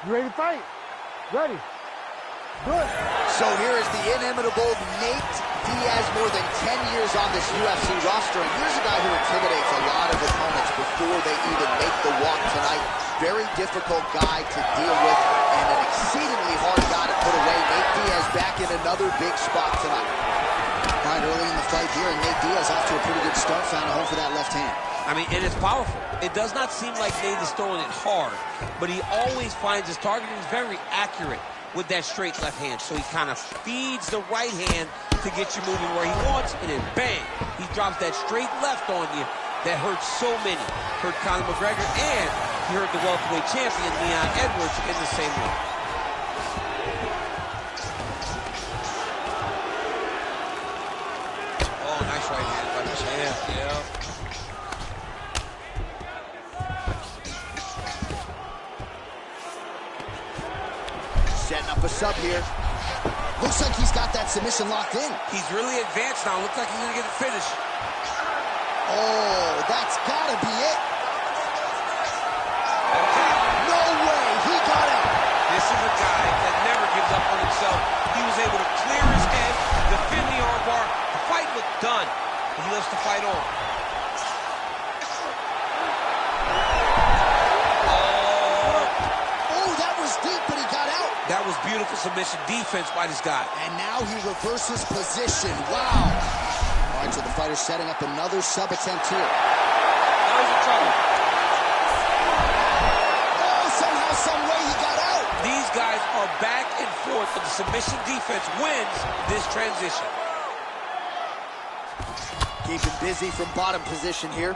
You ready to fight? Ready. Good. So here is the inimitable Nate Diaz, more than 10 years on this UFC roster. And here's a guy who intimidates a lot of opponents before they even make the walk tonight. Very difficult guy to deal with and an exceedingly hard guy to put away. Nate Diaz back in another big spot tonight. Right early in the fight here, and Nate Diaz off to a pretty good start, found a home for that left hand. I mean, it is powerful. It does not seem like Nate is throwing it hard, but he always finds his target. He's very accurate with that straight left hand. So he kind of feeds the right hand to get you moving where he wants, and then bang, he drops that straight left on you that hurts so many. Hurt Conor McGregor, and he hurt the welterweight champion, Leon Edwards, in the same way. Oh, nice right hand by the champ, yeah. Setting up a sub here. Looks like he's got that submission locked in. He's really advanced now. Looks like he's going to get the finish. Oh, that's got to be it. No way. He got it. This is a guy that never gives up on himself. He was able to clear his head, defend the armbar. The fight was done. He loves to fight on. That was beautiful submission defense by this guy. And now he reverses position. Wow. All right, so the fighter's setting up another sub attempt here. Now he's in trouble. Oh, somehow, some way he got out. These guys are back and forth, but the submission defense wins this transition. Keeping busy from bottom position here.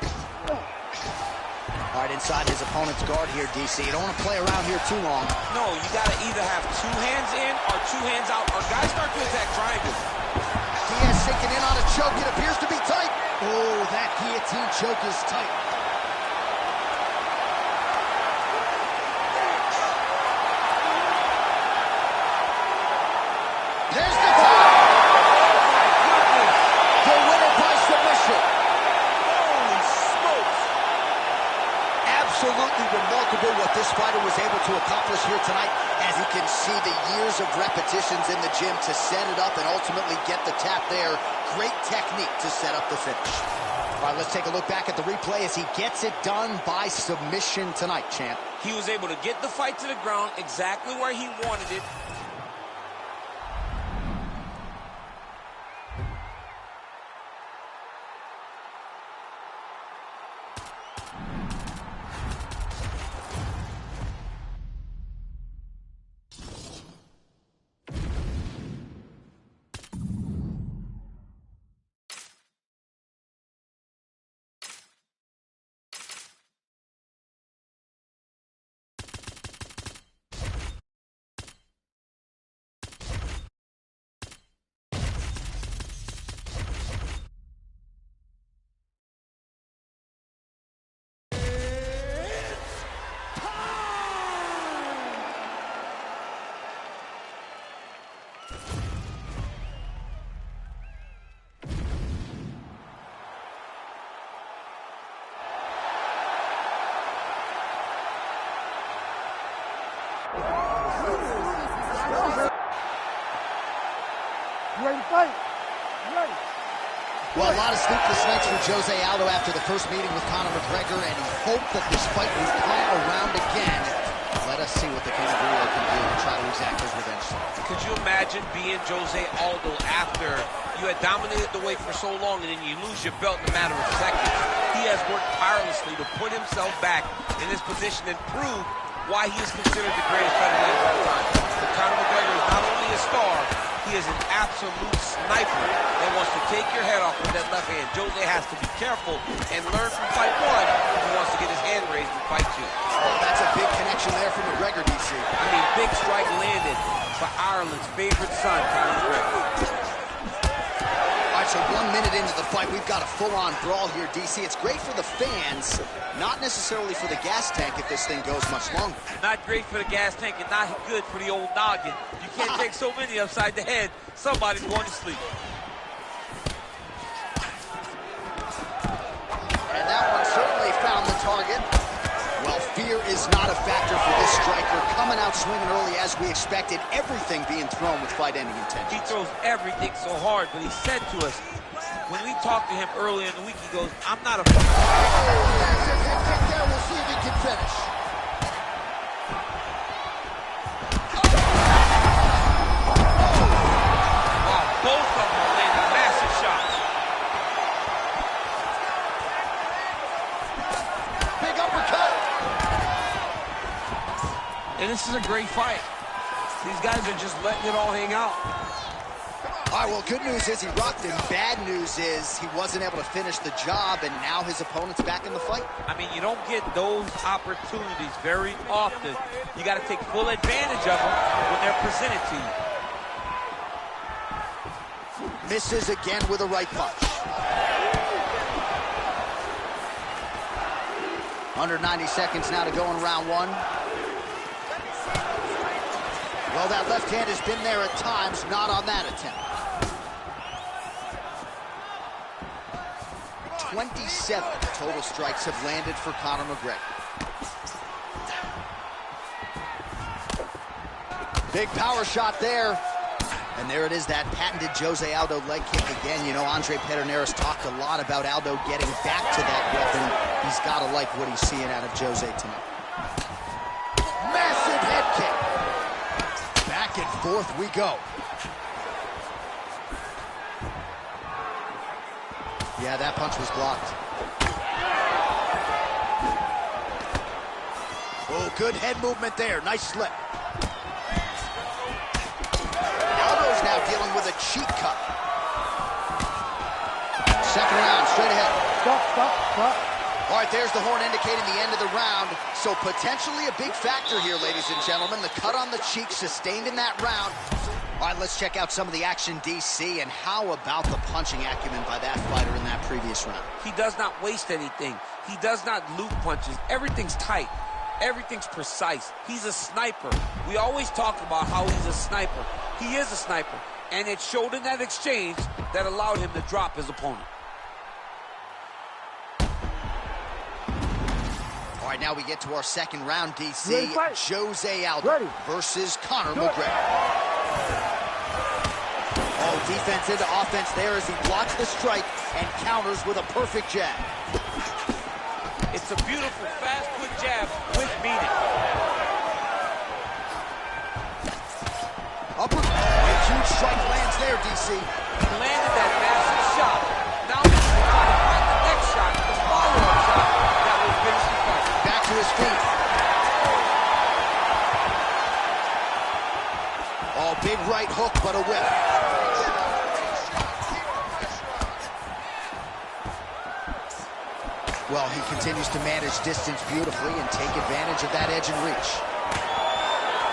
All right, inside his opponent's guard here, DC. You don't want to play around here too long. No, you got to either have two hands in or two hands out, or guys start to attack triangles. Diaz sinking in on a choke. It appears to be tight. Oh, that guillotine choke is tight. There's the tie. Oh, my goodness. The winner by submission. Holy smokes. Absolutely remarkable what this fighter was able to accomplish here tonight. As you can see, the years of repetitions in the gym to set it up and ultimately get the tap there. Great technique to set up the finish. All right, let's take a look back at the replay as he gets it done by submission tonight, champ. He was able to get the fight to the ground exactly where he wanted it. You ready to fight? You ready? Well, a lot of sleepless nights for Jose Aldo after the first meeting with Conor McGregor, and he hoped that this fight would come around again. Let us see what the King of the World can do to try to exact his revenge. Could you imagine being Jose Aldo after you had dominated the weight for so long and then you lose your belt in a matter of seconds? He has worked tirelessly to put himself back in this position and prove why he is considered the greatest featherweight of all time. But Conor McGregor is not only a star, he is an absolute sniper that wants to take your head off with that left hand. Jose has to be careful and learn from fight one if he wants to get his hand raised in fight two. Oh, that's a big connection there for McGregor, DC. I mean, big strike landed for Ireland's favorite son, Conor McGregor. All right, so 1 minute into the fight, we've got a full-on brawl here, DC. It's great for the fans, not necessarily for the gas tank if this thing goes much longer. Not great for the gas tank and not good for the old noggin. You can't take so many upside the head. Somebody's going to sleep. And that one certainly found the target. Well, here is not a factor for this striker. Coming out swinging early as we expected, everything being thrown with fight-ending intentions. He throws everything so hard, but he said to us, when we talked to him earlier in the week, he goes, I'm not a... Massive head kick there. We'll see if he can finish. Wow, both of them landed massive shots. Big uppercut. And this is a great fight. These guys are just letting it all hang out. All right, well, good news is he rocked him. Bad news is he wasn't able to finish the job, and now his opponent's back in the fight. I mean, you don't get those opportunities very often. You got to take full advantage of them when they're presented to you. Misses again with a right punch. Under 90 seconds now to go in round one. Well, that left hand has been there at times, not on that attempt. 27 total strikes have landed for Conor McGregor. Big power shot there. And there it is, that patented Jose Aldo leg kick again. You know, Andre Pedernera's talked a lot about Aldo getting back to that weapon. He's got to like what he's seeing out of Jose tonight. Massive head kick. Back and forth we go. Yeah, that punch was blocked. Oh, good head movement there. Nice slip. Aldo's now dealing with a cheek cut. Second round, straight ahead. Stop. All right, there's the horn indicating the end of the round. So potentially a big factor here, ladies and gentlemen. The cut on the cheek sustained in that round. All right, let's check out some of the action, DC, and how about the punching acumen by that fighter in that previous round? He does not waste anything. He does not loop punches. Everything's tight. Everything's precise. He's a sniper. We always talk about how he's a sniper. He is a sniper. And it showed in that exchange that allowed him to drop his opponent. All right, now we get to our second round, DC. Jose Aldo versus Conor McGregor. Oh, defense into offense there as he blocks the strike and counters with a perfect jab. It's a beautiful, fast, quick jab with meaning. Upper, a huge strike lands there, DC. He landed that massive shot. Now he's trying to find the next shot, the follow-up shot that will finish the fight. Back to his feet. Oh, big right hook, but a whip. Well, he continues to manage distance beautifully and take advantage of that edge and reach.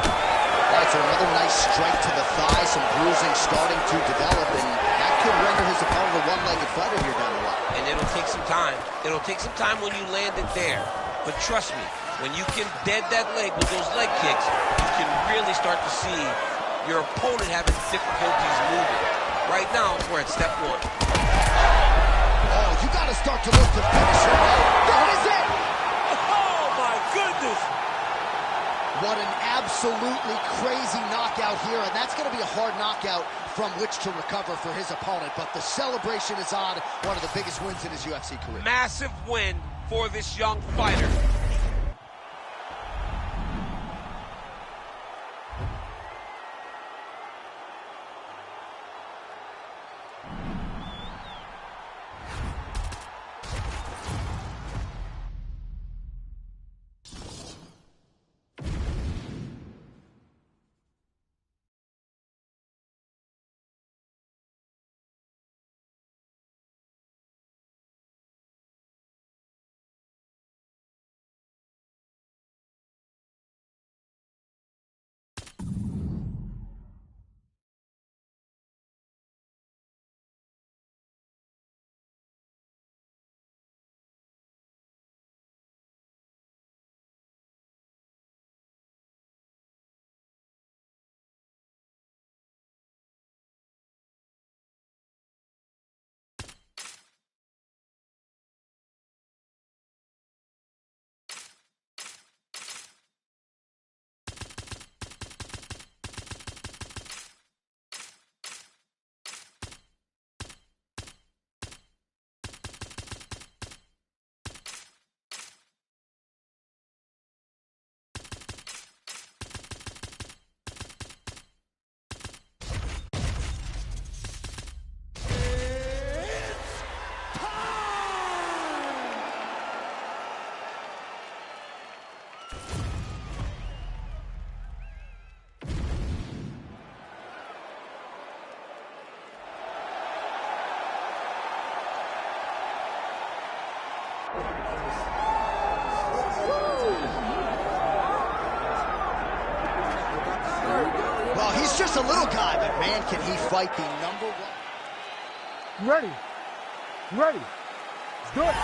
All right, so another nice strike to the thigh, some bruising starting to develop, and that could render his opponent a one-legged fighter here down the line. And it'll take some time. It'll take some time when you land it there. But trust me, when you can dead that leg with those leg kicks, you can really start to see your opponent having difficulties moving. Right now, we're at step one. Oh, you got to start to look to finish him. That is it! Oh, my goodness! What an absolutely crazy knockout here, and that's going to be a hard knockout from which to recover for his opponent. But the celebration is on, one of the biggest wins in his UFC career. Massive win for this young fighter. Man, can he fight the #1. Ready. Ready. Good.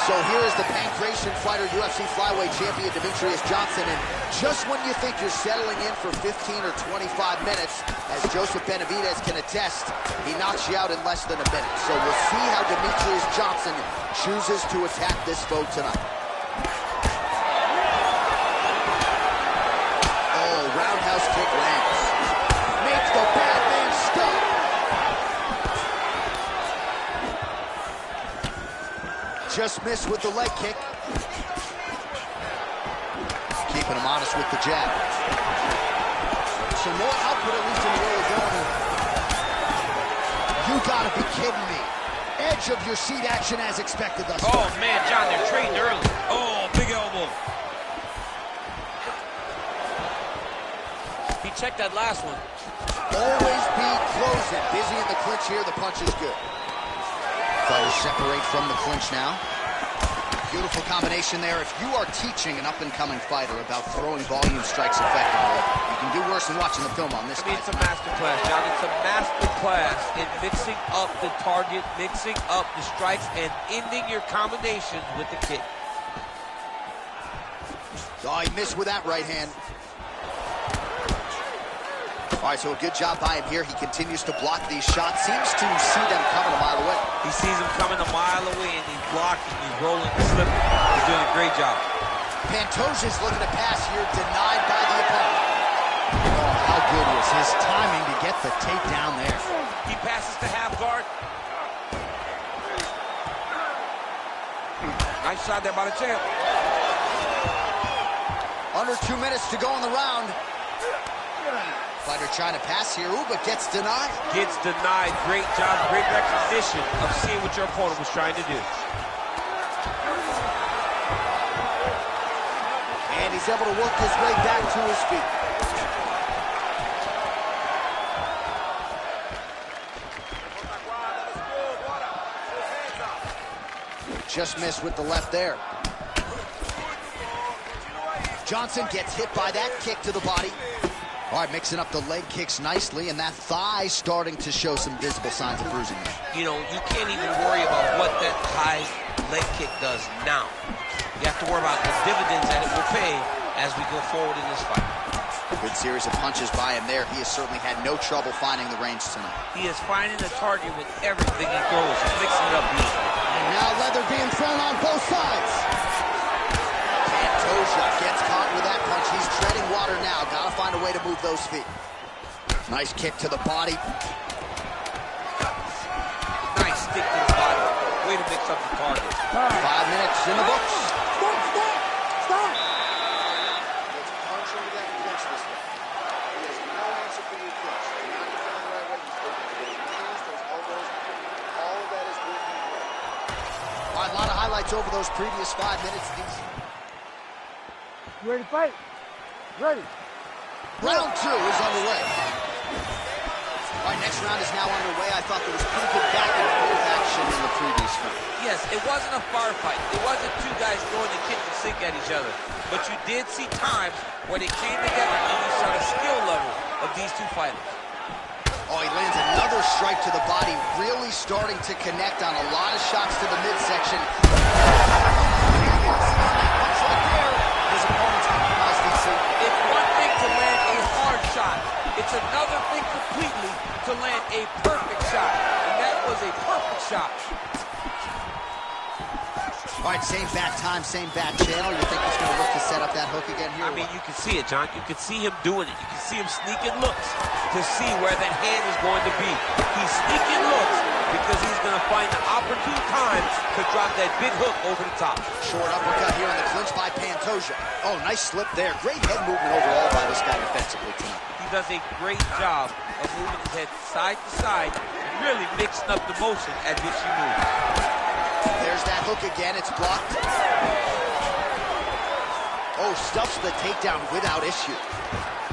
So here is the pancreation fighter, UFC flyweight champion Demetrius Johnson, and just when you think you're settling in for 15 or 25 minutes, as Joseph Benavidez can attest, he knocks you out in less than a minute. So we'll see how Demetrius Johnson chooses to attack this foe tonight. Oh, roundhouse kick lands. Makes the bad man stop. Just missed with the leg kick. Keeping him honest with the jab. Some more output, at least in the early going. You gotta be kidding me. Edge of your seat action as expected thus far. Oh, man, John, they're trading early. Oh, big elbow. He checked that last one. Always be closing. Busy in the clinch here. The punch is good. Fighters separate from the clinch now. Beautiful combination there. If you are teaching an up-and-coming fighter about throwing volume strikes effectively, you can do worse than watching the film on this. I mean, it's a master class, John. It's a master class in mixing up the target, mixing up the strikes, and ending your combinations with the kick. Oh, he missed with that right hand. All right, so a good job by him here. He continues to block these shots. Seems to see them coming a mile away. He sees them coming a mile away, and he's blocking, he's rolling, he's slipping. He's doing a great job. Pantoja's looking to pass here, denied by the opponent. Oh, how good was his timing to get the takedown there. He passes to half guard. Nice shot there by the champ. Under 2 minutes to go in the round. Fighter trying to pass here, ooh, but gets denied. Gets denied. Great job, great recognition of seeing what your opponent was trying to do. And he's able to work his way back to his feet. Just missed with the left there. Johnson gets hit by that kick to the body. All right, mixing up the leg kicks nicely, and that thigh starting to show some visible signs of bruising there. You know, you can't even worry about what that high leg kick does now. You have to worry about the dividends that it will pay as we go forward in this fight. A good series of punches by him there. He has certainly had no trouble finding the range tonight. He is finding the target with everything he throws. He's mixing it up beautifully. And now leather being thrown on both sides. Pantoja gets caught with that punch. He's treading water now. Gotta find a way to move those feet. Nice kick to the body. Nice stick to the body. Way to mix up the target. 5 minutes in the books. Stop! Let's punch into that clinch this way. He has no answer for your clinch. You're not going the right way. He's taking those knees, those elbows. All of that is working great. All right, a lot of highlights over those previous 5 minutes. You ready to fight? Ready. Round 2 is underway. All right, next round is now underway. I thought there was pretty good back and forth action in the previous round. Yes, it wasn't a firefight. It wasn't two guys throwing the kitchen sink at each other. But you did see times where they came together and you saw the skill level of these two fighters. Oh, he lands another strike to the body, really starting to connect on a lot of shots to the midsection. His opponent's compromised these things. It's one thing to land a hard shot. It's another thing completely to land a perfect shot. And that was a perfect shot. All right, same bat time, same bat channel. You think he's going to look to set up that hook again here? I mean, you can see it, John. You can see him doing it. You can see him sneaking looks to see where that hand is going to be. He's sneaking looks because he's going to find the opportune time to drop that big hook over the top. Short uppercut here in the clinch by Pantoja. Oh, nice slip there. Great head movement overall by this guy defensively tonight. He does a great job of moving his head side to side and really mixing up the motion at which he moves. There's that hook again. It's blocked. Oh, stuffs the takedown without issue.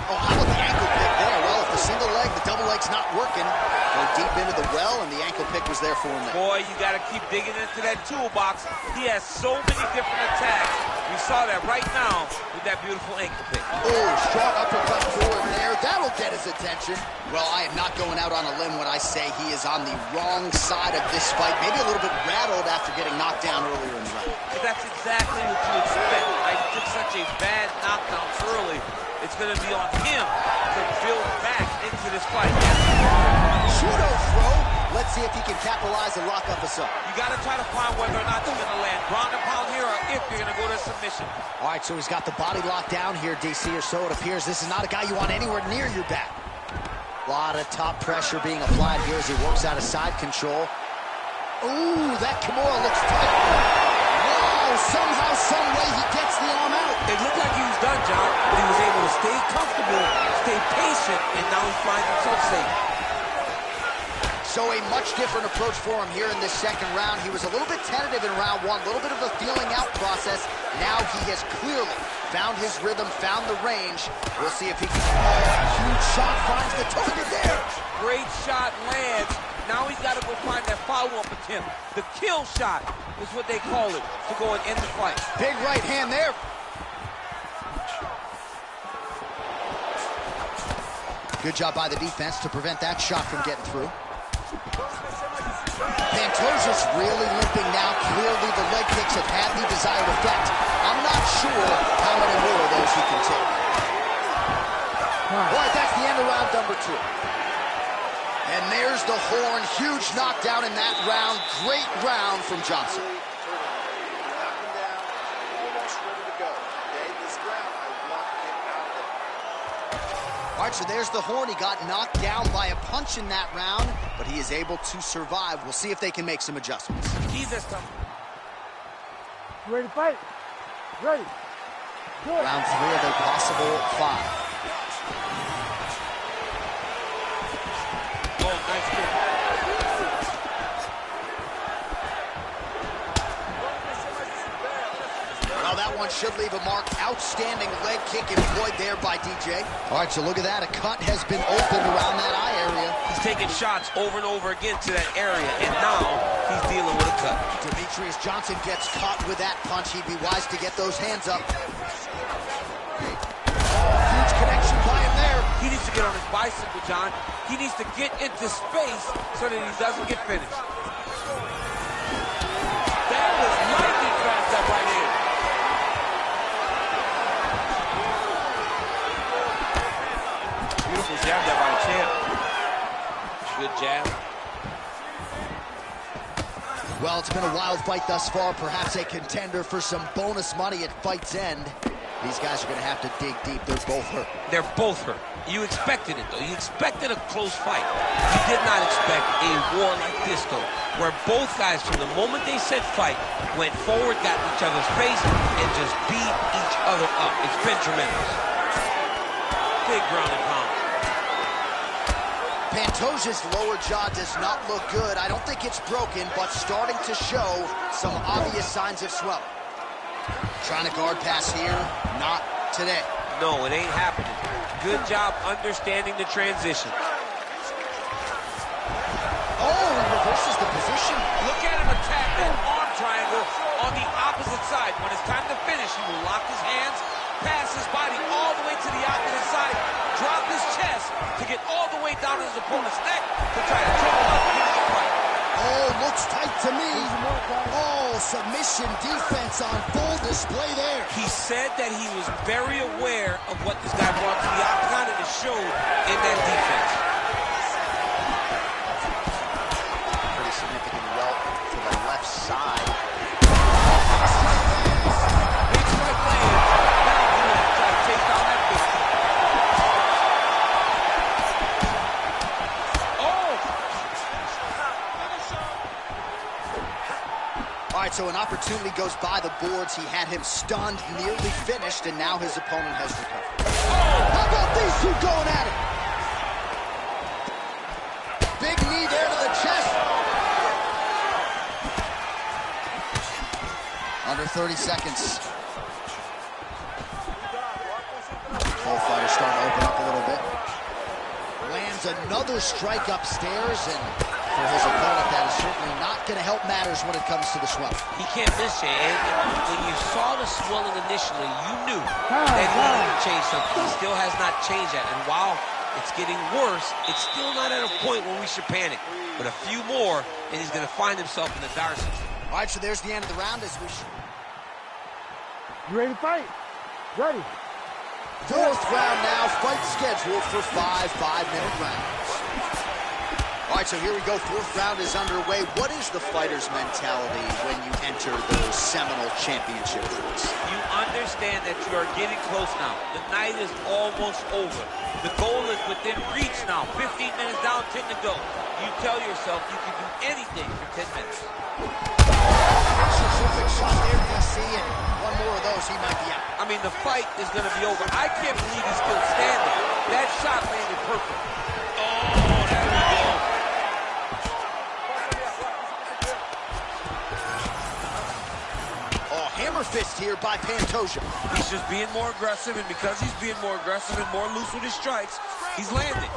Oh, how about the ankle pick there? Well, if the single leg, the double leg's not working. Go deep into the well, and the ankle pick was there for him there. Boy, you got to keep digging into that toolbox. He has so many different attacks. We saw that right now with that beautiful ankle pick. Oh, strong uppercut forward there. That'll get his attention. Well, I am not going out on a limb when I say he is on the wrong side of this fight. Maybe a little bit rattled after getting knocked down earlier in the round. But that's exactly what you expect. Right? He took such a bad knockdown early. It's going to be on him to build back into this fight. Judo throw. Let's see if he can capitalize and lock up us up. You got to try to find whether or not you're going to land ground and pound here or if you're going to go to submission. All right, so he's got the body locked down here, DC, or so it appears. This is not a guy you want anywhere near your back. A lot of top pressure being applied here as he works out of side control. Ooh, that Kimura looks tight. Wow, somehow, some way he gets the arm out. It looked like he was done, John, but he was able to stay comfortable, stay patient, and now he finds himself safe. So a much different approach for him here in this second round. He was a little bit tentative in round one, a little bit of a feeling out process. Now he has clearly found his rhythm, found the range. We'll see if he can. Oh, huge shot, finds the target there. Great shot lands. Now he's got to go find that follow-up attempt. The kill shot is what they call it, to go and end the fight. Big right hand there. Good job by the defense to prevent that shot from getting through. Pantoja's really limping now. Clearly the leg kicks have had the desired effect. I'm not sure how many more of those he can take. All right, that's the end of round number 2. And there's the horn. Huge knockdown in that round. Great round from Johnson. All right, so there's the horn. He got knocked down by a punch in that round, but he is able to survive. We'll see if they can make some adjustments. Jesus, Tom. Ready to fight? Ready. Good. Round 3 of a possible 5. Oh, nice kick. Well, that one should leave a mark. Outstanding leg kick employed there by DJ. All right, so look at that. A cut has been opened around that eye area. He's taking shots over and over again to that area, and now he's dealing with a cut. Demetrius Johnson gets caught with that punch. He'd be wise to get those hands up. Huge connection by him there. He needs to get on his bicycle, John. He needs to get into space so that he doesn't get finished. That was lightning fast, that right hand. Beautiful jab there by the champ. Good jab. Well, it's been a wild fight thus far. Perhaps a contender for some bonus money at fight's end. These guys are going to have to dig deep. They're both hurt. They're both hurt. You expected it, though. You expected a close fight. You did not expect a war like this, though, where both guys, from the moment they said fight, went forward, got in each other's face, and just beat each other up. It's been tremendous. Big ground and pound. Pantoja's lower jaw does not look good. I don't think it's broken, but starting to show some obvious signs of swelling. Trying to guard pass here, not today. No, it ain't happening. Good job understanding the transition. Oh, he reverses the position. Look at him attack that arm triangle on the opposite side. When it's time to finish, he will lock his hands, pass his body all the way to the opposite side, drop his chest to get all the way down to his opponent's neck to try to choke him out and finish the fight. Oh, looks tight to me. Oh, submission defense on full display there. He said that he was very aware of what this guy brought to the octagon, and it showed in that defense. Pretty significant welt to the left side. Big strike lands. Now he will try to chase down that fist. All right, so an opportunity goes by the boards. He had him stunned, nearly finished, and now his opponent has recovered. Oh, how about these two going at it? Big knee there to the chest. Under 30 seconds. Both fighters starting to open up a little bit. lands another strike upstairs, and for his opponent, that is certainly not going to help matters when it comes to the swelling. He can't miss, Jay. And when you saw the swelling initially, you knew that he wanted to change something. He still has not changed that. And while it's getting worse, it's still not at a point where we should panic. But a few more, and he's going to find himself in the dire situation. All right, so there's the end of the round as we... You ready to fight? Ready. Fourth round now, fight scheduled for 5 5-minute rounds. All right, so here we go. Fourth round is underway. What is the fighter's mentality when you enter those seminal championship fights? You understand that you are getting close now. The night is almost over. The goal is within reach now. 15 minutes down, 10 to go. You tell yourself you can do anything for 10 minutes. Terrific shot there, DC, and one more of those, he might be out. I mean, the fight is going to be over. I can't believe he's still standing. That shot landed perfect. Oh, there we go. Oh, hammer fist here by Pantoja. He's just being more aggressive, and because he's being more aggressive and more loose with his strikes, he's landing.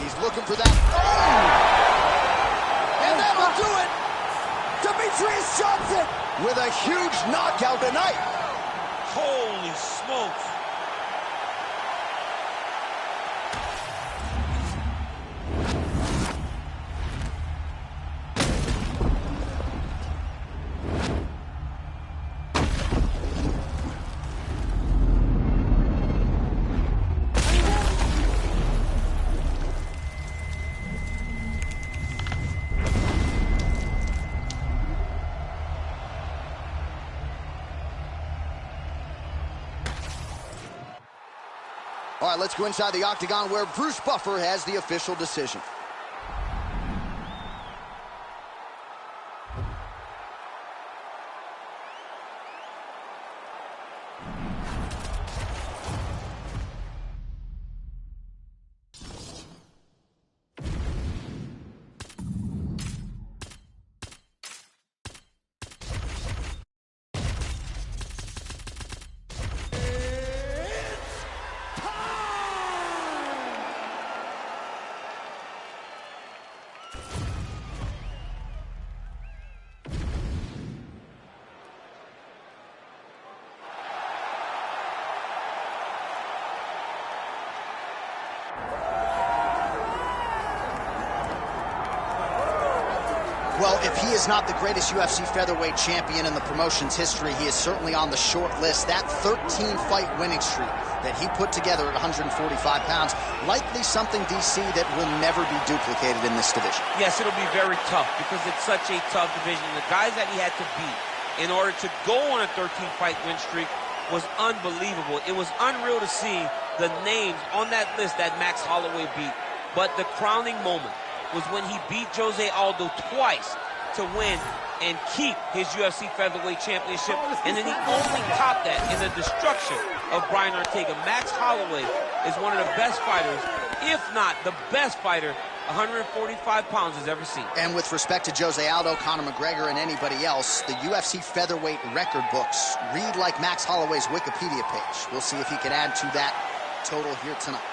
He's looking for that. Oh! And that'll do it. Demetrius Johnson with a huge knockout tonight. Holy smokes. All right, let's go inside the octagon where Bruce Buffer has the official decision. Well, if he is not the greatest UFC featherweight champion in the promotion's history, he is certainly on the short list. That 13-fight winning streak that he put together at 145 pounds, likely something, DC, that will never be duplicated in this division. Yes, it'll be very tough because it's such a tough division. The guys that he had to beat in order to go on a 13-fight win streak was unbelievable. It was unreal to see the names on that list that Max Holloway beat. But the crowning moment was when he beat Jose Aldo twice to win and keep his UFC featherweight championship, and then he only topped that in the destruction of Brian Ortega. Max Holloway is one of the best fighters, if not the best fighter, 145 pounds has ever seen. And with respect to Jose Aldo, Conor McGregor, and anybody else, the UFC featherweight record books read like Max Holloway's Wikipedia page. We'll see if he can add to that total here tonight.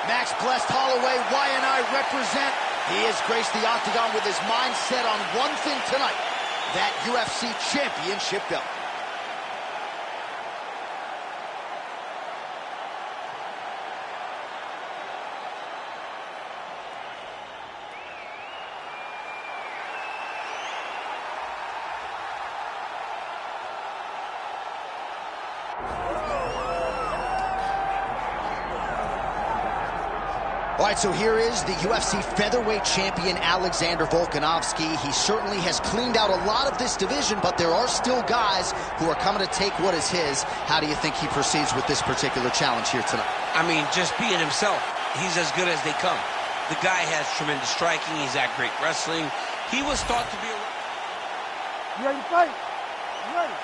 Max blessed Holloway, Y&I represent. He has graced the octagon with his mind set on one thing tonight, that UFC championship belt. All right, so here is the UFC featherweight champion, Alexander Volkanovski. He certainly has cleaned out a lot of this division, but there are still guys who are coming to take what is his. How do you think he proceeds with this particular challenge here tonight? I mean, just being himself. He's as good as they come. The guy has tremendous striking. He's at great wrestling. He was thought to be a... You ready to fight? You ready?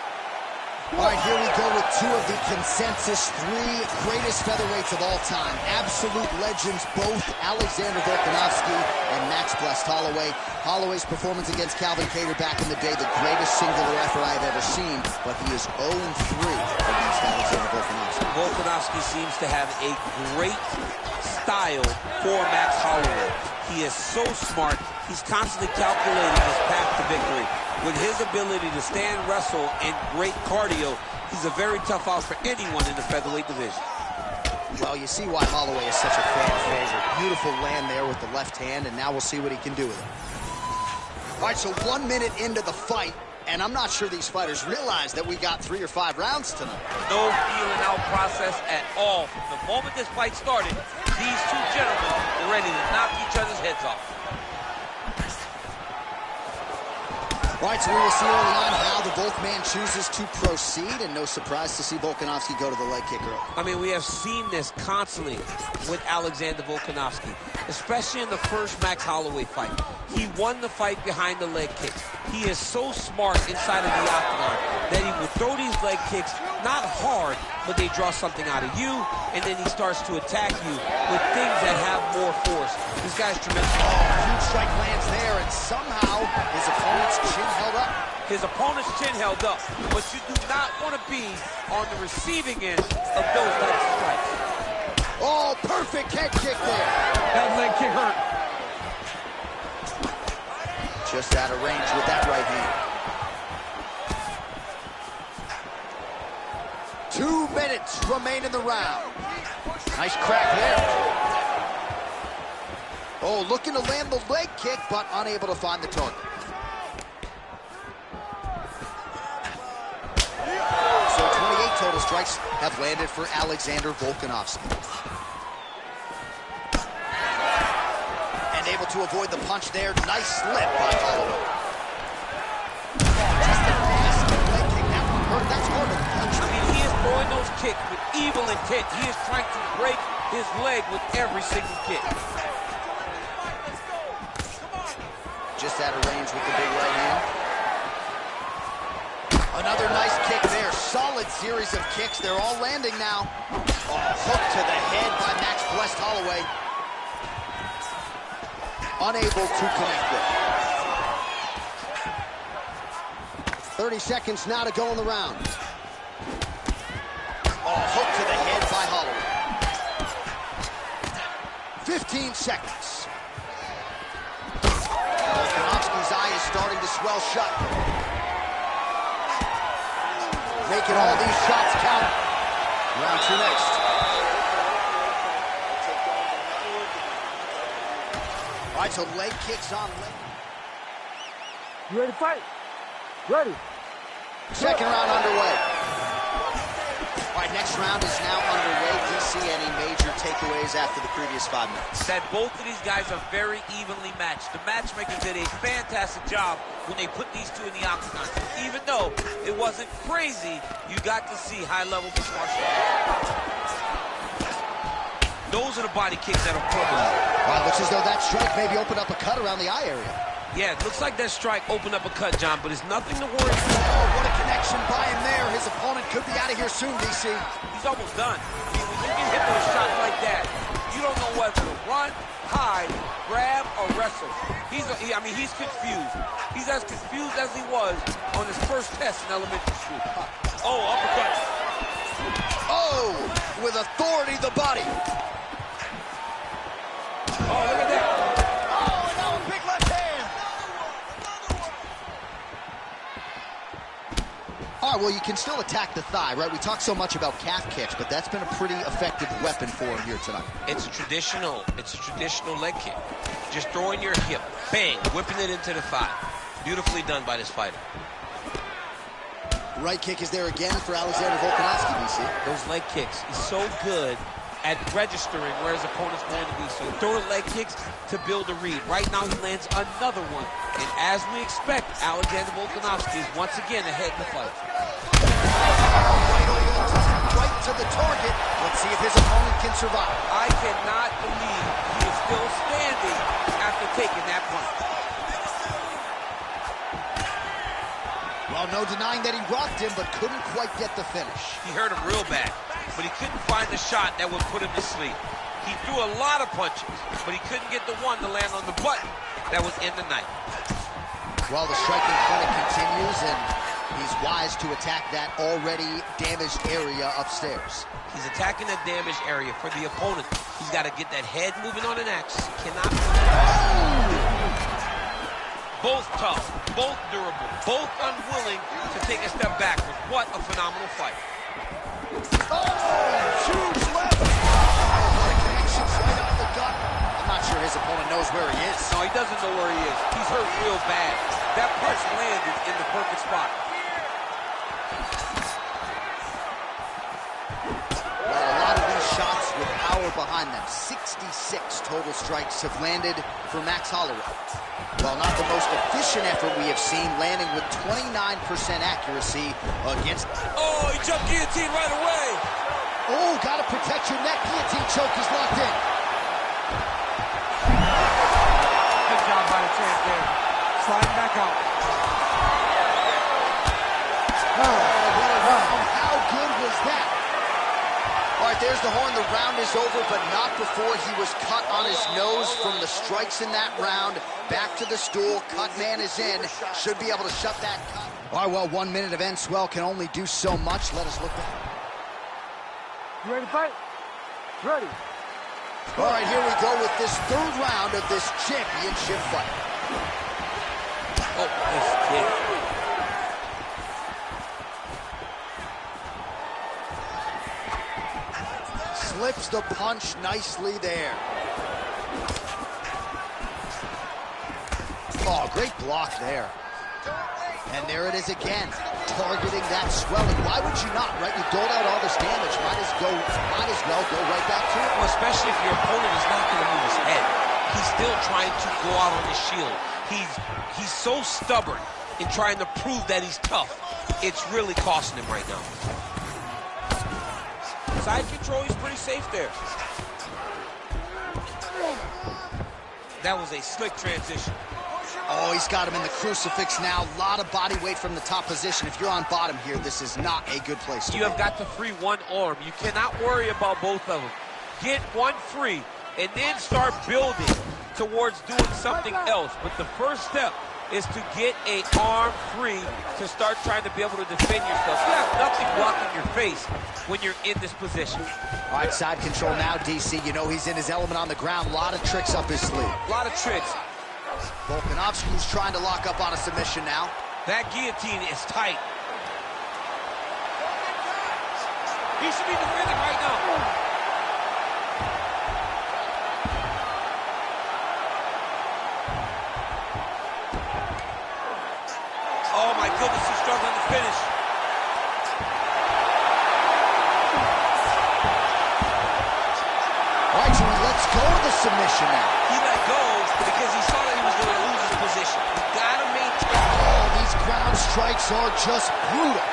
All right, here we go with two of the consensus three greatest featherweights of all time. Absolute legends, both Alexander Volkanovski and Max Blessed Holloway. Holloway's performance against Calvin Kattar back in the day, the greatest singular effort I've ever seen, but he is 0-3 against Alexander Volkanovski. Volkanovski seems to have a great style for Max Holloway. He is so smart. He's constantly calculating his path to victory. With his ability to stand, wrestle, and great cardio, he's a very tough out for anyone in the featherweight division. Well, you see why Holloway is such a fan favorite. Beautiful land there with the left hand, and now we'll see what he can do with it. All right, so 1 minute into the fight, and I'm not sure these fighters realize that we got 3 or 5 rounds tonight. No feeling out process at all. From the moment this fight started, these two gentlemen were ready to knock each other's heads off. All right, so we will see early on how the Volk man chooses to proceed, and no surprise to see Volkanovski go to the leg kick early. I mean, we have seen this constantly with Alexander Volkanovski, especially in the first Max Holloway fight. He won the fight behind the leg kick. He is so smart inside of the octagon that he will throw these leg kicks, not hard, but they draw something out of you, and then he starts to attack you with things that have more force. This guy's tremendous. Oh, huge strike lands there, and somehow his opponent's chin held up. His opponent's chin held up, but you do not want to be on the receiving end of those types of strikes. Oh, perfect head kick there. That leg kick hurt. Just out of range with that right hand. 2 minutes remain in the round. Nice crack there. Oh, looking to land the leg kick, but unable to find the target. So 28 total strikes have landed for Alexander Volkanovski. And able to avoid the punch there. Nice slip by Holloway. Just a nasty leg kick. That one hurt. That's hard to punch. I mean, he is throwing those kicks with evil intent. He is trying to break his leg with every single kick. Just out of range with the big right hand. Another nice kick there. Solid series of kicks. They're all landing now. Oh, hook to the head by Max Blessed Holloway. Unable to connect it. 30 seconds now to go in the round. Oh, hook to the head by Holloway. 15 seconds. Volkanovski's eye is starting to swell shut. Making all these shots count. Round 2 next. All right, so leg kicks on leg. You ready to fight? Ready. Second round underway. All right, next round is now underway. Do you see any major takeaways after the previous 5 minutes? That both of these guys are very evenly matched. The matchmakers did a fantastic job when they put these two in the octagon. So even though it wasn't crazy, you got to see high levels of martial arts. Those are the body kicks that are permanent. All right, looks as though that strike maybe opened up a cut around the eye area. Yeah, it looks like that strike opened up a cut, John, but it's nothing to worry about. Oh, what a connection by him there. His opponent could be out of here soon, DC. He's almost done. I mean, when you get hit with a shot like that, you don't know whether to run, hide, grab, or wrestle. He's confused. He's as confused as he was on his first test in elementary school. Oh, uppercut. Oh, with authority, the body. Oh, look at that. Oh, no, big left hand. All right, well, you can still attack the thigh, right? We talk so much about calf kicks, but that's been a pretty effective weapon for him here tonight. It's a traditional leg kick. Just throwing your hip, bang, whipping it into the thigh. Beautifully done by this fighter. Right kick is there again for Alexander Volkanovski, DC. Those leg kicks, he's so good at registering where his opponent's going to be. So throw the leg kicks to build a read. Right now he lands another one. And as we expect, Alexander Volkanovski is once again ahead in the fight. Right to the target. Let's see if his opponent can survive. I cannot believe he is still standing after taking that punch. Well, Well, no denying that he rocked him, but couldn't quite get the finish. He hurt him real bad, but he couldn't find the shot that would put him to sleep. He threw a lot of punches, but he couldn't get the one to land on the button that would end the night. Well, the striking clinic continues, and he's wise to attack that already damaged area upstairs. He's attacking that damaged area for the opponent. He's got to get that head moving on an axe. Cannot. Both tough, both durable, both unwilling to take a step backward. What a phenomenal fight. Oh, huge left. What a connection right off the gut. I'm not sure his opponent knows where he is. No, he doesn't know where he is. He's hurt real bad. That punch landed in the perfect spot. Well, a lot of these shots with power behind them. 66 total strikes have landed for Max Holloway. Well, not the most efficient effort we have seen, landing with 29% accuracy against... Oh, he jumped guillotine right away. Oh, gotta protect your neck. Guillotine choke is locked in. Good job by the champ there. Sliding back out. How good was that? All right, there's the horn. The round is over, but not before he was cut on his nose from the strikes in that round. Back to the stool. Cut man is in. Should be able to shut that cut. All right, well, 1 minute of end swell can only do so much. Let us look back. You ready to fight? Ready. All right, here we go with this third round of this championship fight. Oh, nice kick. Slips the punch nicely there. Oh, great block there. And there it is again, targeting that swelling. Why would you not, right? You doled out all this damage. Might as well go right back to it. Well, especially if your opponent is not going to move his head. He's still trying to go out on his shield. He's so stubborn in trying to prove that he's tough. It's really costing him right now. Side control, he's pretty safe there. That was a slick transition. Oh, he's got him in the crucifix now. A lot of body weight from the top position. If you're on bottom here, this is not a good place to be. You have got to free one arm. You cannot worry about both of them. Get one free, and then start building towards doing something else. But the first step is to get an arm free to start trying to be able to defend yourself. You have nothing blocking your face when you're in this position. All right, side control now, DC. You know he's in his element on the ground. A lot of tricks up his sleeve. A lot of tricks. Volkanovski's trying to lock up on a submission now. That guillotine is tight. He should be defending right now. Oh my goodness, he's struggling to finish. All right, so let's go to the submission now. He let go because he saw that he was going to lose his position. You gotta maintain. Oh, these ground strikes are just brutal.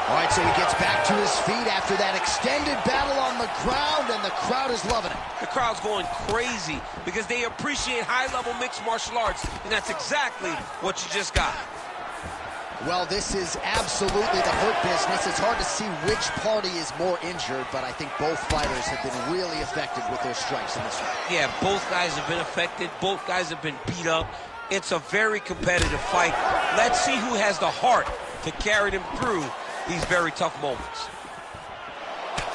All right, so he gets back to his feet after that extended battle on the ground, and the crowd is loving it. The crowd's going crazy because they appreciate high-level mixed martial arts, and that's exactly what you just got. Well, this is absolutely the hurt business. It's hard to see which party is more injured, but I think both fighters have been really effective with their strikes in this one. Yeah, both guys have been affected. Both guys have been beat up. It's a very competitive fight. Let's see who has the heart to carry them through these very tough moments.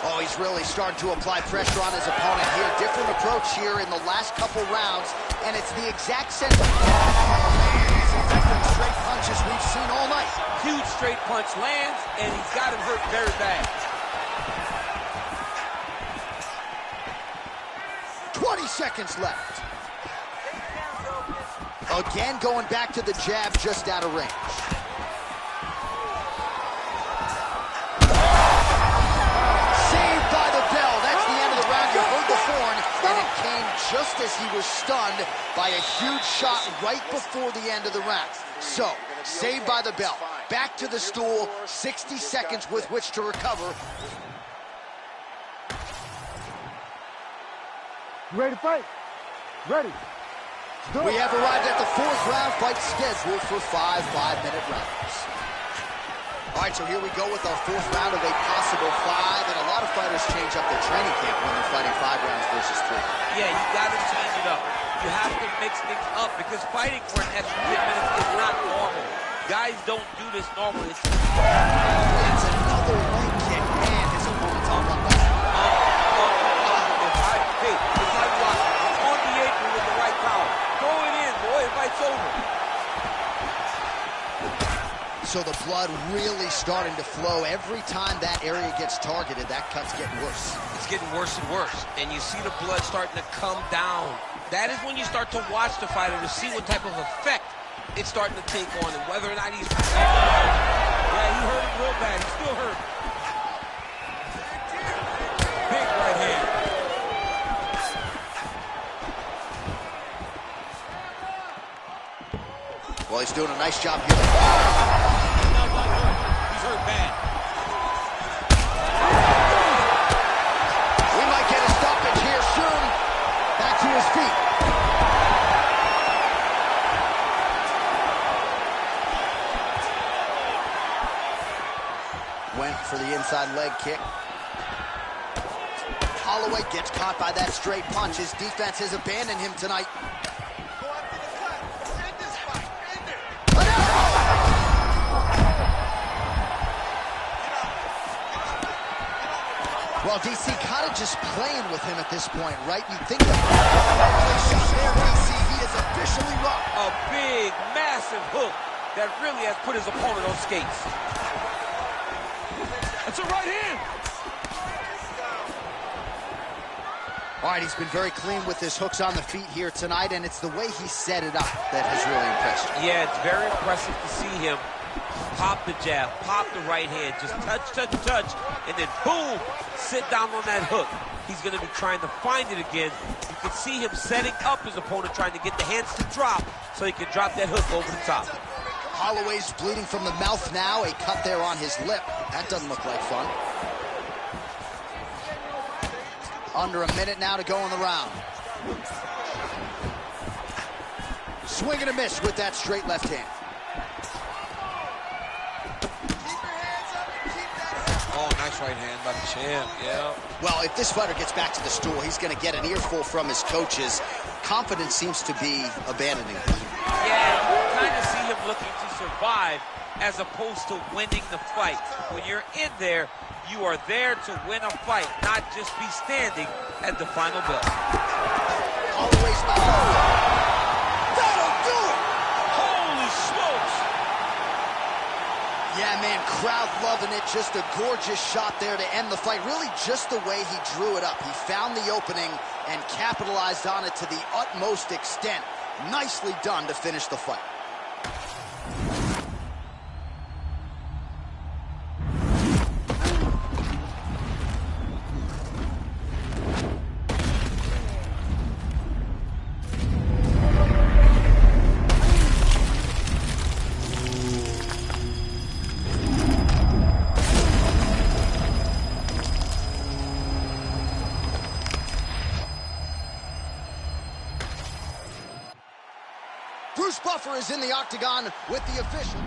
Oh, he's really starting to apply pressure on his opponent here. Different approach here in the last couple rounds, and it's the exact same. Straight punches we've seen all night. Huge straight punch lands, and he's got him hurt very bad. 20 seconds left. Again, going back to the jab just out of range. Saved by the bell. That's the end of the round. You heard the horn, and it came just as he was stunned by a huge shot right before the end of the round. So, saved by the bell. Back to the stool, 60 seconds with which to recover. You ready to fight? Ready. We have arrived at the 4th round fight scheduled for 5 5-minute rounds. All right, so here we go with our 4th round of a possible 5, and a lot of fighters change up their training camp when they're fighting 5 rounds versus 3. Yeah, you got to change it up. You have to mix things up because fighting for an extra 10 minutes is not normal. Guys don't do this normally. It's another leg kick, and his opponent's on one leg. It's like blocking. On the apron with the right power. Throw it in, boy. The fight's over. So the blood really starting to flow. Every time that area gets targeted, that cut's getting worse. It's getting worse and worse. And you see the blood starting to come down. That is when you start to watch the fighter to see what type of effect it's starting to take on and whether or not he's... Yeah, he hurt him real bad. He's still hurt. Big right hand. Well, he's doing a nice job here. He's hurt bad. We might get a stoppage here soon. Back to his feet. Went for the inside leg kick. Holloway gets caught by that straight punch. His defense has abandoned him tonight. Well, DC kind of just playing with him at this point, right? You think that shot there, DC, he is officially rocked. A big, massive hook that really has put his opponent on skates. That's a right hand. All right, he's been very clean with his hooks on the feet here tonight, and it's the way he set it up that has really impressed you. Yeah, it's very impressive to see him pop the jab, pop the right hand, just touch, touch, touch, and then boom, sit down on that hook. He's going to be trying to find it again. You can see him setting up his opponent, trying to get the hands to drop so he can drop that hook over the top. Holloway's bleeding from the mouth now, a cut there on his lip. That doesn't look like fun. Under a minute now to go in the round. Swing and a miss with that straight left hand. Oh, nice right hand by the champ, yeah. Well, if this fighter gets back to the stool, he's going to get an earful from his coaches. Confidence seems to be abandoning him. Yeah, you kind of see him looking to survive as opposed to winning the fight. When you're in there, you are there to win a fight, not just be standing at the final bell. Holloway's that'll do it! Holy smokes! Yeah, man, crowd loving it. Just a gorgeous shot there to end the fight. Really just the way he drew it up. He found the opening and capitalized on it to the utmost extent. Nicely done to finish the fight. Bruce Buffer is in the octagon with the official.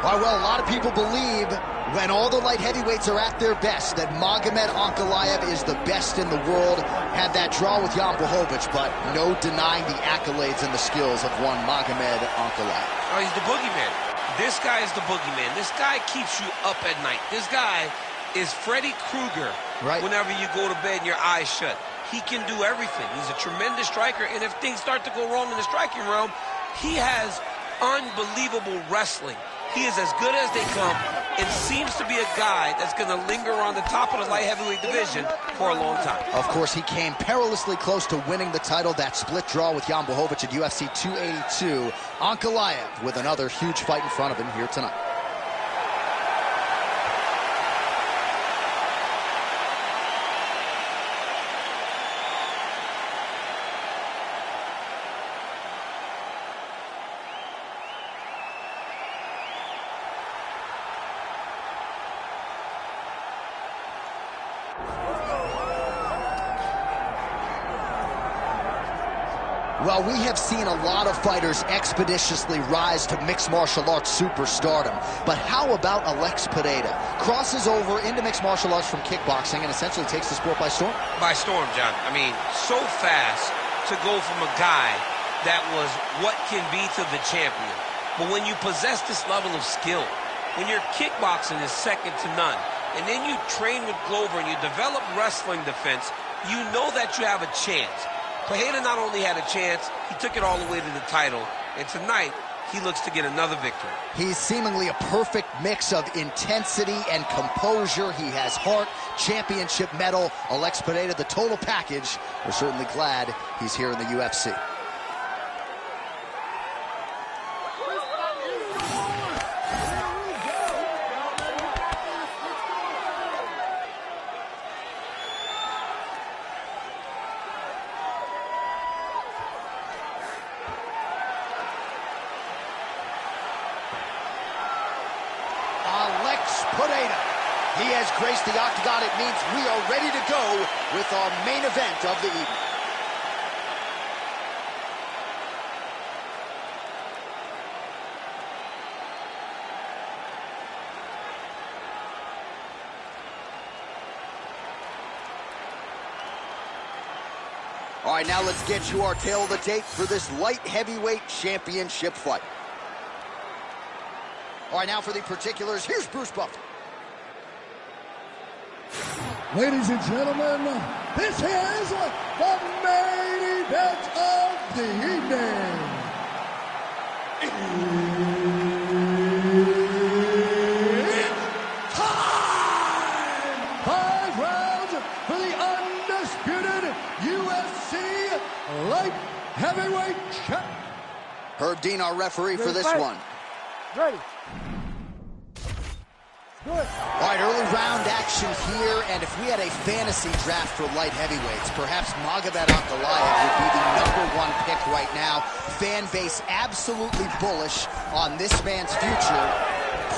Well, a lot of people believe when all the light heavyweights are at their best that Magomed Ankalaev is the best in the world. Had that draw with Jan Blachowicz, but no denying the accolades and the skills of one Magomed Ankalaev. Oh, he's the boogeyman. This guy is the boogeyman. This guy keeps you up at night. This guy is Freddy Krueger. Right. Whenever you go to bed and your eyes shut. He can do everything. He's a tremendous striker, and if things start to go wrong in the striking realm, he has unbelievable wrestling. He is as good as they come and seems to be a guy that's going to linger on the top of the light heavyweight division for a long time. Of course, he came perilously close to winning the title, that split draw with Jan Blachowicz at UFC 282. Ankalaev with another huge fight in front of him here tonight. Well, we have seen a lot of fighters expeditiously rise to mixed martial arts superstardom. But how about Alex Pereira? Crosses over into mixed martial arts from kickboxing and essentially takes the sport by storm? By storm, John. I mean, so fast to go from a guy that was what can be to the champion. But when you possess this level of skill, when your kickboxing is second to none, and then you train with Glover and you develop wrestling defense, you know that you have a chance. Pereira not only had a chance, he took it all the way to the title. And tonight, he looks to get another victory. He's seemingly a perfect mix of intensity and composure. He has heart, championship medal. Alex Pereira, the total package. We're certainly glad he's here in the UFC. Pereira. He has graced the octagon. It means we are ready to go with our main event of the evening. All right, now let's get you our tail of the tape for this light heavyweight championship fight. All right, now for the particulars, here's Bruce Buffer. Ladies and gentlemen, this is the main event of the evening. It's time! 5 rounds for the undisputed UFC light heavyweight champ. Herb Dean, our referee for this one. Ready. Good. All right, early round action here, and if we had a fantasy draft for light heavyweights, perhaps Magomed Ankalaev would be the #1 pick right now. Fan base absolutely bullish on this man's future.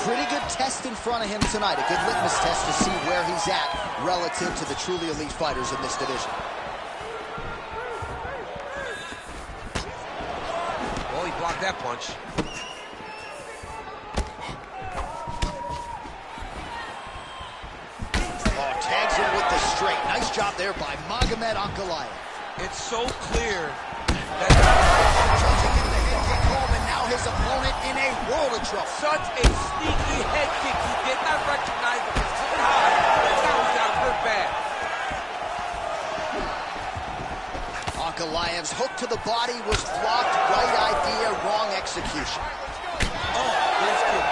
Pretty good test in front of him tonight, a good litmus test to see where he's at relative to the truly elite fighters in this division. Well, he blocked that punch. Tags him with the straight. Nice job there by Magomed Ankalaev. It's so clear that Charging into the head kick home, and now his opponent in a world of trouble. such a sneaky head kick. He did not recognize it was coming high. And now he's down hurt bad. Ankalaev's hook to the body was blocked. Right idea, wrong execution. Oh, nice kick.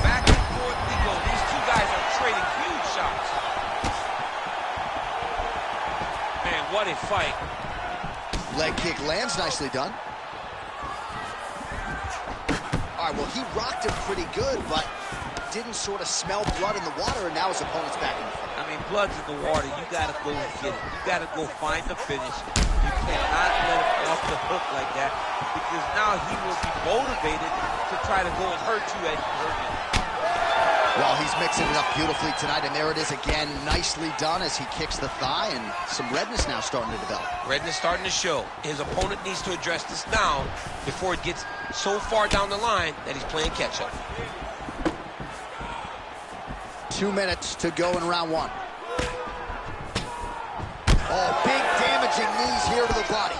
Back and forth we go. These two guys are trading huge shots. Man, what a fight. Leg kick lands, nicely done. All right, well, he rocked him pretty good, but didn't sort of smell blood in the water, and now his opponent's back in the fight. I mean, blood's in the water. You got to go and get it. You got to go find the finish. You cannot let him off the hook like that, because now he will be motivated to try to go and hurt you as you hurt him. Well, he's mixing it up beautifully tonight, and there it is again. Nicely done as he kicks the thigh, and some redness now starting to develop. Redness starting to show. His opponent needs to address this now before it gets so far down the line that he's playing catch-up. 2 minutes to go in round 1. Oh, big damaging knees here to the body.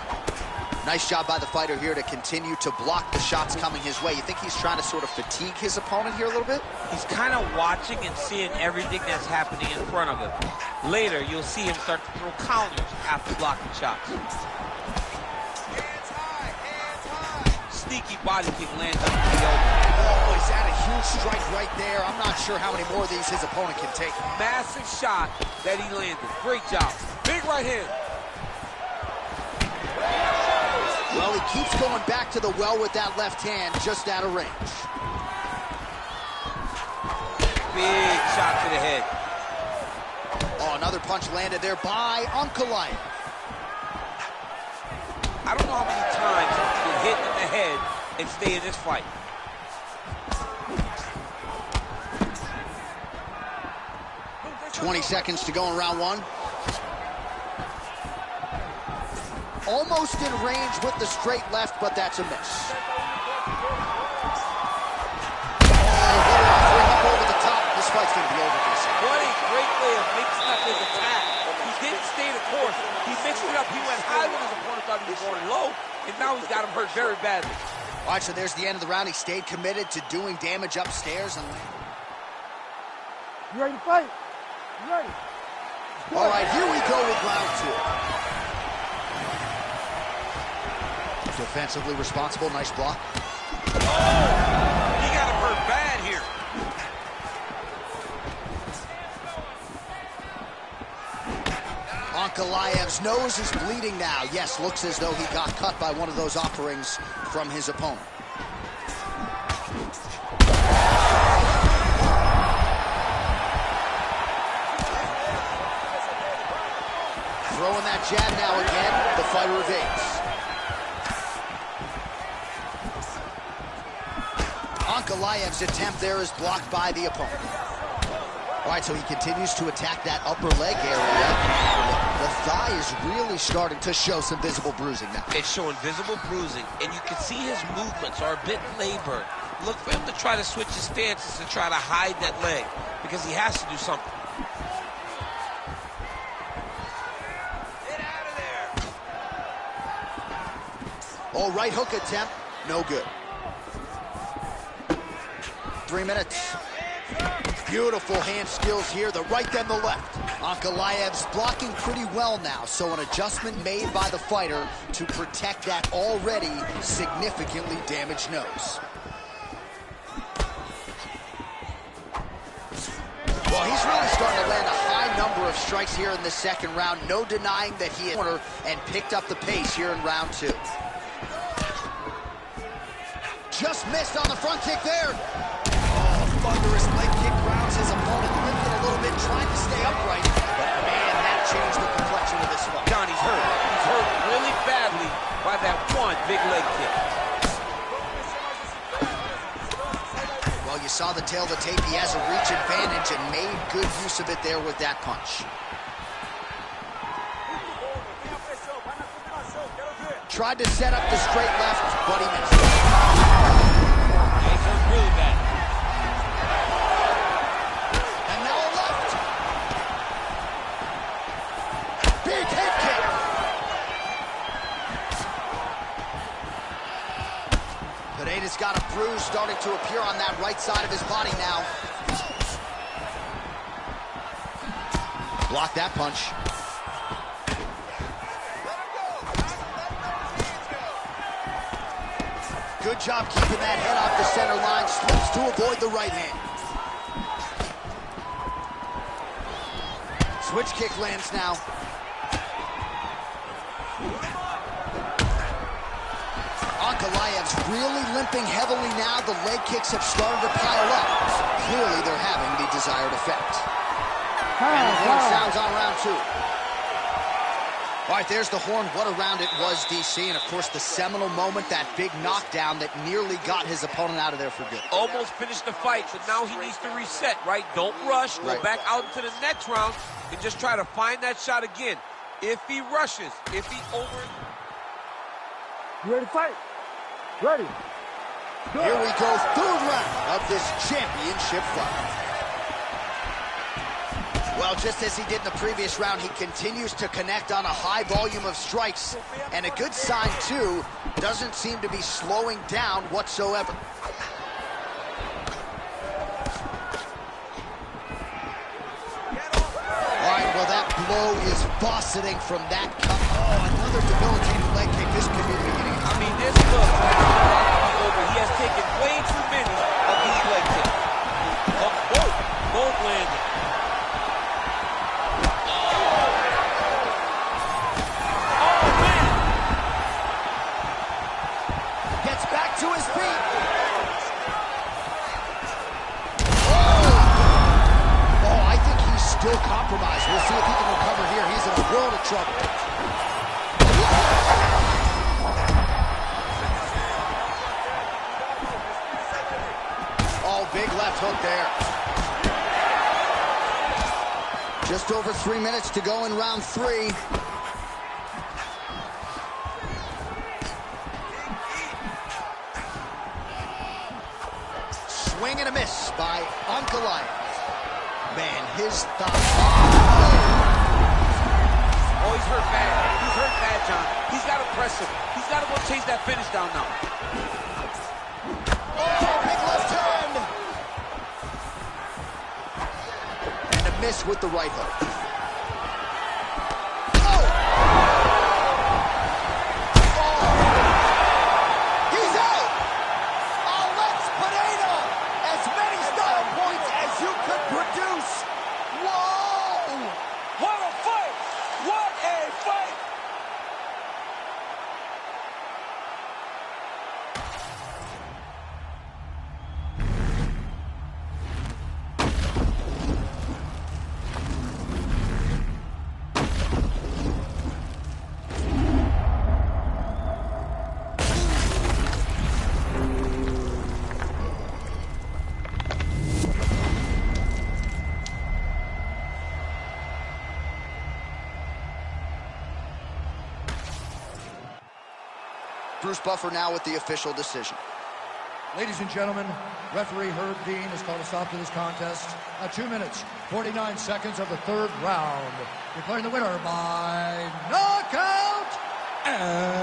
Nice job by the fighter here to continue to block the shots coming his way. You think he's trying to sort of fatigue his opponent here a little bit? He's kind of watching and seeing everything that's happening in front of him. Later, you'll see him start to throw counters after blocking shots. Sneaky body kick lands under the elbow. Oh, he's had a huge strike right there. I'm not sure how many more of these his opponent can take. Massive shot that he landed. Great job. Big right hand. Well, he keeps going back to the well with that left hand, just out of range. Big shot to the head. Oh, another punch landed there by Ankalaev. I don't know how many times he can hit in the head and stay in this fight. $20 to go in round one. Almost in range with the straight left, but that's a miss. Oh, over the top. This fight's going to be over this time. What a great way of mixing up his attack. He didn't stay the course. He mixed it up. He went high when his opponent thought he was going low, and now he's got him hurt very badly. All right, so there's the end of the round. He stayed committed to doing damage upstairs. And You ready to fight? You ready? all right, here we go with round two. Defensively responsible, nice block. Oh, he got him hurt bad here. Ankalaev's nose is bleeding now. Yes, looks as though he got cut by one of those offerings from his opponent. Throwing that jab now again, the fighter evades. Ankalaev's attempt there is blocked by the opponent. All right, so he continues to attack that upper leg area. The thigh is really starting to show some visible bruising now. It's showing visible bruising, and you can see his movements are a bit labored. Look for him to try to switch his stances to try to hide that leg, because he has to do something. Get out of there! All right, hook attempt, no good. 3 minutes. Beautiful hand skills here, the right then the left. Ankalaev's blocking pretty well now, so an adjustment made by the fighter to protect that already significantly damaged nose. Well, he's really starting to land a high number of strikes here in the second round. No denying that he had and picked up the pace here in round two. Just missed on the front kick there. Thunderous leg kick grounds his opponent, lifting a little bit, trying to stay upright. But man, that changed the complexion of this fight. Johnny's hurt. He's hurt really badly by that one big leg kick. Well, you saw the tail of the tape. He has a reach advantage and made good use of it there with that punch. Tried to set up the straight left, but he missed. He's hurt really bad. He's got a bruise starting to appear on that right side of his body now. Block that punch. Good job keeping that head off the center line. Slips to avoid the right hand. Switch kick lands now. Ankalaev's really limping heavily now. The leg kicks have started to pile up. Clearly, they're having the desired effect. And the horn sounds on round two. All right, there's the horn. What a round it was, DC. And, of course, the seminal moment, that big knockdown that nearly got his opponent out of there for good. Almost finished the fight, but now he needs to reset, right? Don't rush. Go back out into the next round and just try to find that shot again. If he rushes, if he You ready to fight? Ready. Go. Here we go, third round of this championship fight. Well, just as he did in the previous round, he continues to connect on a high volume of strikes. And a good sign, too, doesn't seem to be slowing down whatsoever. All right, well, that blow is fauceting from that cut. Oh, another debilitating leg kick. This could be the beginning. I mean, this look is about to be over. He has taken way too many of these leg kicks. Both landed. To his feet. Oh, I think he's still compromised. We'll see if he can recover here. He's in a world of trouble. Oh, big left hook there. Just over 3 minutes to go in round 3. Swing and a miss by Ankalaev. Man, his thigh. Oh, he's hurt bad. He's hurt bad, John. He's got to press him. He's got to go chase that finish down now. Oh, big left hand. And a miss with the right hook. Bruce Buffer now with the official decision. Ladies and gentlemen, referee Herb Dean has called a stop to this contest at 2 minutes, 49 seconds of the 3rd round. Declaring the winner by knockout and